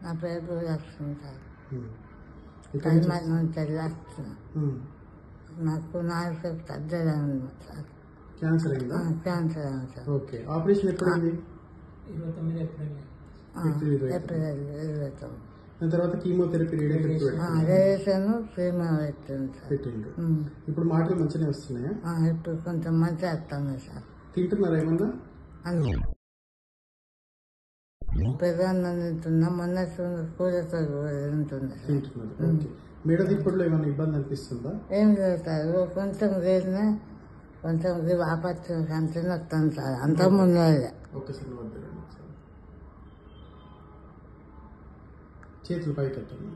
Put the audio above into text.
నా పేరు లక్ష్మి సార్. ఇక్కడ నుంచి కైమార్ నుంచి వెళ్ళొస్తున్నా. నాకు 4 సర్జరీ ఉంది సార్. క్యాన్సర్ అయిందా? క్యాన్సర్ అయింది సార్. ఓకే. ఆపరేషన్ ఎప్పుడైంది? 29 ఏప్రిల్. ఏప్రిల్ 29. దాని తర్వాత కీమోథెరపీ రేషన్ ప్రీమియం పెట్టింది సార్. పెట్టిండ్రు. ఇప్పుడు మాటలు మంచిగానే వస్తున్నాయా? ఇప్పుడు కొంచెం మంచిగా వస్తుంది సార్. తింటున్నారా ఏమన్నా? అన్నీ పెద్దన్నం తింటున్నా, మొన్న కూరతో తింటుంది సార్. తింటున్నారు. ఓకే. మెడ దిప్పుడులో ఏమైనా ఇబ్బంది అనిపిస్తుందా? ఏం లేదు సార్, కొంచెం లేదనే కొంచెం ఆపచ్చు అంతే వస్తాను సార్. అంత ముందు ఒక్కసారి వద్దండి. చేతులు పైకి కట్టండి.